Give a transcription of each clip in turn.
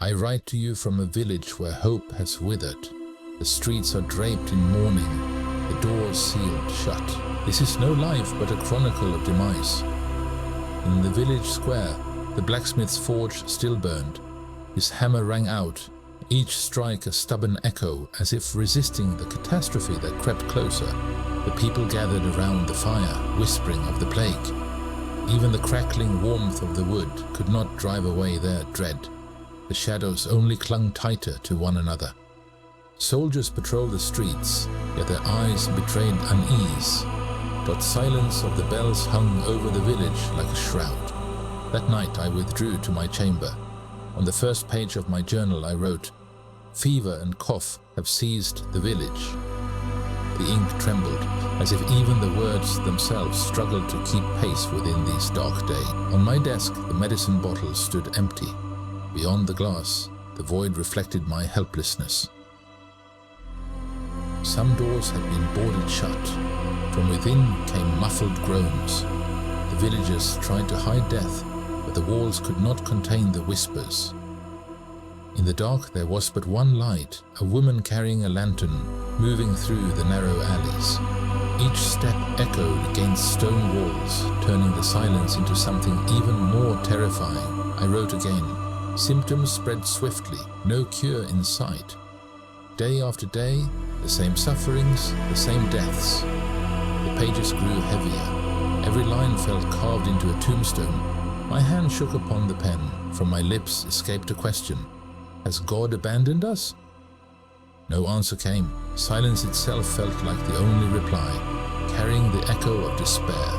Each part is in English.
I write to you from a village where hope has withered. The streets are draped in mourning, the doors sealed shut. This is no life but a chronicle of demise. In the village square, the blacksmith's forge still burned. His hammer rang out, each strike a stubborn echo, as if resisting the catastrophe that crept closer. The people gathered around the fire, whispering of the plague. Even the crackling warmth of the wood could not drive away their dread. The shadows only clung tighter to one another. Soldiers patrolled the streets, yet their eyes betrayed unease. But silence of the bells hung over the village like a shroud. That night I withdrew to my chamber. On the first page of my journal I wrote, "Fever and cough have seized the village." The ink trembled, as if even the words themselves struggled to keep pace within these dark days. On my desk, the medicine bottle stood empty. Beyond the glass, the void reflected my helplessness. Some doors had been boarded shut. From within came muffled groans. The villagers tried to hide death, but but the walls could not contain the whispers. In the dark there was but one light, a woman carrying a lantern, moving through the narrow alleys. Each step echoed against stone walls, turning the silence into something even more terrifying. I wrote again. Symptoms spread swiftly, no cure in sight. Day after day, the same sufferings, the same deaths. The pages grew heavier. Every line felt carved into a tombstone. My hand shook upon the pen. From my lips escaped a question. Has God abandoned us? No answer came. Silence itself felt like the only reply, carrying the echo of despair.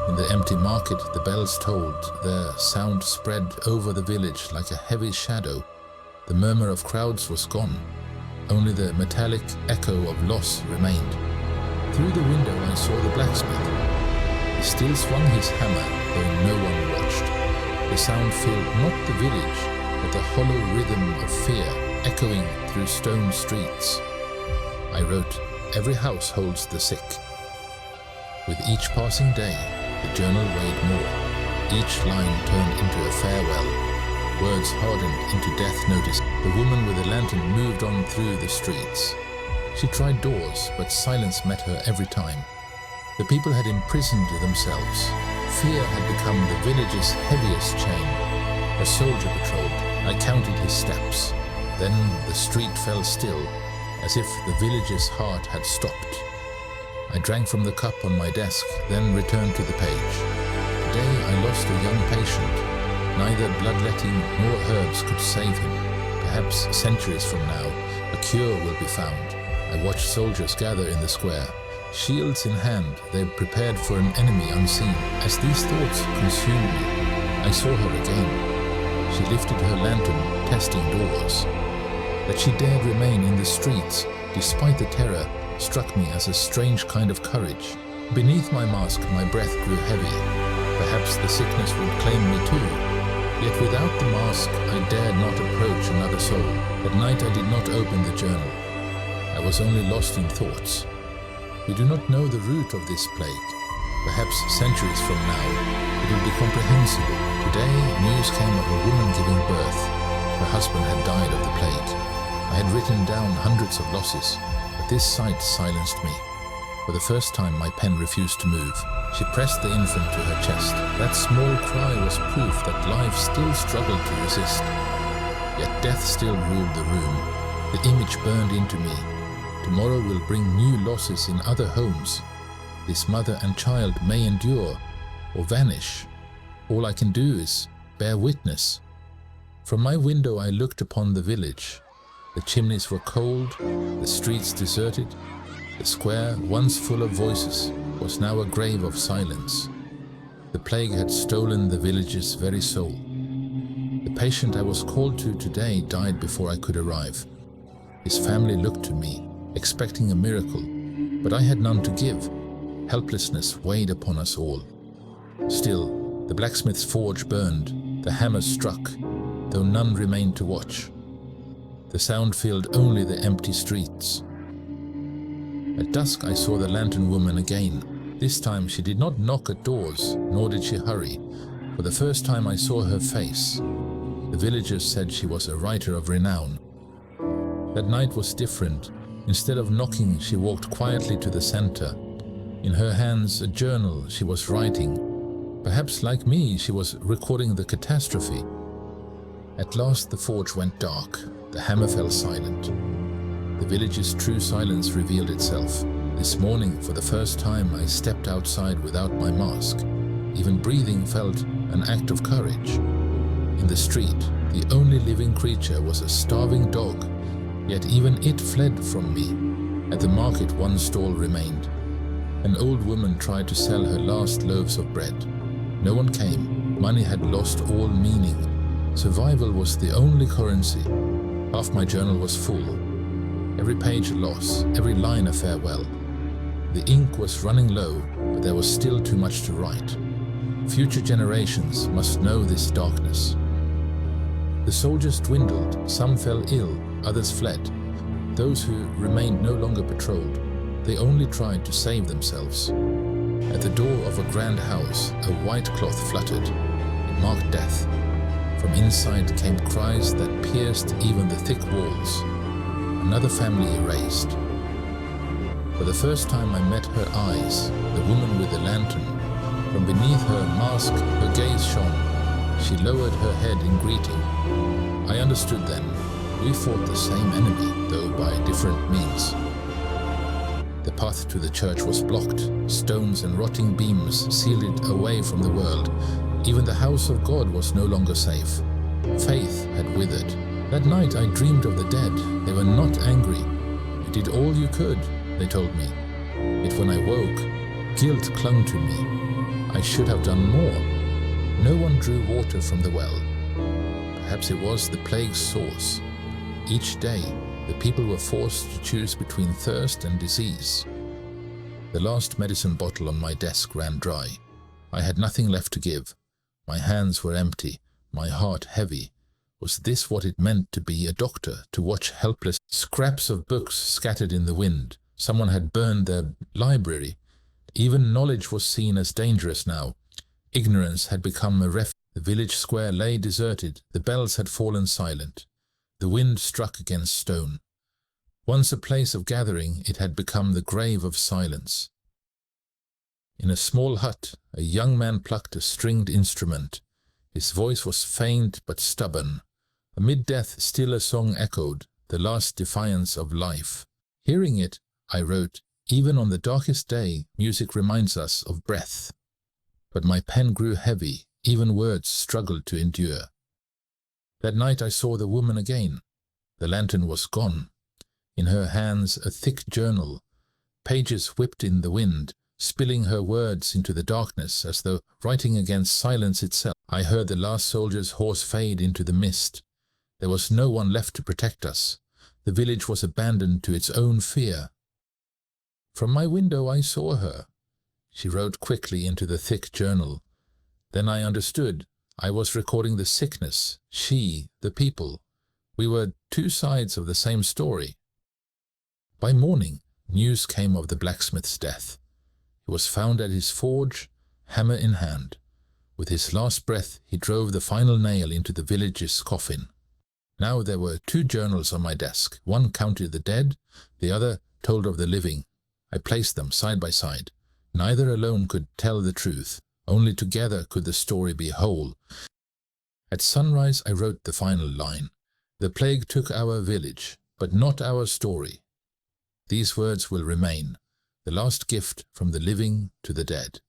In the empty market, the bells tolled. Their sound spread over the village like a heavy shadow. The murmur of crowds was gone. Only the metallic echo of loss remained. Through the window I saw the blacksmith. He still swung his hammer, though no one watched. The sound filled not the village, but the hollow rhythm of fear echoing through stone streets. I wrote, every house holds the sick. With each passing day, the journal weighed more. Each line turned into a farewell. Words hardened into death notice. The woman with the lantern moved on through the streets. She tried doors, but silence met her every time. The people had imprisoned themselves. Fear had become the village's heaviest chain. A soldier patrolled. I counted his steps. Then the street fell still, as if the village's heart had stopped. I drank from the cup on my desk, then returned to the page. Today I lost a young patient. Neither bloodletting nor herbs could save him. Perhaps centuries from now, a cure will be found. I watched soldiers gather in the square. Shields in hand, they prepared for an enemy unseen. As these thoughts consumed me, I saw her again. She lifted her lantern, testing doors. That she dared remain in the streets, despite the terror, struck me as a strange kind of courage. Beneath my mask, my breath grew heavy. Perhaps the sickness would claim me too. Yet without the mask, I dared not approach another soul. At night I did not open the journal. I was only lost in thoughts. We do not know the root of this plague. Perhaps centuries from now, it will be comprehensible. Today, news came of a woman giving birth. Her husband had died of the plague. I had written down hundreds of losses, but this sight silenced me. For the first time, my pen refused to move. She pressed the infant to her chest. That small cry was proof that life still struggled to resist. Yet death still ruled the room. The image burned into me. Tomorrow will bring new losses in other homes. This mother and child may endure or vanish. All I can do is bear witness. From my window I looked upon the village. The chimneys were cold, the streets deserted. The square, once full of voices, was now a grave of silence. The plague had stolen the village's very soul. The patient I was called to today died before I could arrive. His family looked to me, expecting a miracle, but I had none to give. Helplessness weighed upon us all. Still, the blacksmith's forge burned, the hammer struck, though none remained to watch. The sound filled only the empty streets. At dusk I saw the lantern woman again. This time she did not knock at doors, nor did she hurry. For the first time I saw her face. The villagers said she was a writer of renown. That night was different. Instead of knocking, she walked quietly to the center. In her hands, a journal she was writing. Perhaps like me, she was recording the catastrophe. At last the forge went dark. The hammer fell silent. The village's true silence revealed itself. This morning, for the first time, I stepped outside without my mask. Even breathing felt an act of courage. In the street, the only living creature was a starving dog. Yet even it fled from me. At the market, one stall remained. An old woman tried to sell her last loaves of bread. No one came. Money had lost all meaning. Survival was the only currency. Half my journal was full. Every page a loss, every line a farewell. The ink was running low, but there was still too much to write. Future generations must know this darkness. The soldiers dwindled. Some fell ill, others fled. Those who remained no longer patrolled. They only tried to save themselves. At the door of a grand house, a white cloth fluttered. It marked death. From inside came cries that pierced even the thick walls. Another family erased. For the first time I met her eyes, the woman with the lantern. From beneath her mask, her gaze shone. She lowered her head in greeting. I understood then. We fought the same enemy, though by different means. The path to the church was blocked. Stones and rotting beams sealed it away from the world. Even the house of God was no longer safe. Faith had withered. That night I dreamed of the dead. They were not angry. You did all you could, they told me. Yet when I woke, guilt clung to me. I should have done more. No one drew water from the well. Perhaps it was the plague's source. Each day, the people were forced to choose between thirst and disease. The last medicine bottle on my desk ran dry. I had nothing left to give. My hands were empty, my heart heavy. Was this what it meant to be a doctor, to watch helpless scraps of books scattered in the wind? Someone had burned their library. Even knowledge was seen as dangerous now. Ignorance had become a refuge. The village square lay deserted. The bells had fallen silent. The wind struck against stone. Once a place of gathering, it had become the grave of silence. In a small hut, a young man plucked a stringed instrument. His voice was faint but stubborn. Amid death, still a song echoed, the last defiance of life. Hearing it, I wrote, "Even on the darkest day, music reminds us of breath." But my pen grew heavy, even words struggled to endure. That night I saw the woman again. The lantern was gone. In her hands a thick journal, pages whipped in the wind, spilling her words into the darkness as though writing against silence itself. I heard the last soldier's horse fade into the mist. There was no one left to protect us. The village was abandoned to its own fear. From my window I saw her. She wrote quickly into the thick journal. Then I understood. I was recording the sickness, she, the people. We were two sides of the same story. By morning, news came of the blacksmith's death. He was found at his forge, hammer in hand. With his last breath, he drove the final nail into the village's coffin. Now there were two journals on my desk. One counted the dead, the other told of the living. I placed them side by side. Neither alone could tell the truth. Only together could the story be whole. At sunrise I wrote the final line. The plague took our village, but not our story. These words will remain, the last gift from the living to the dead.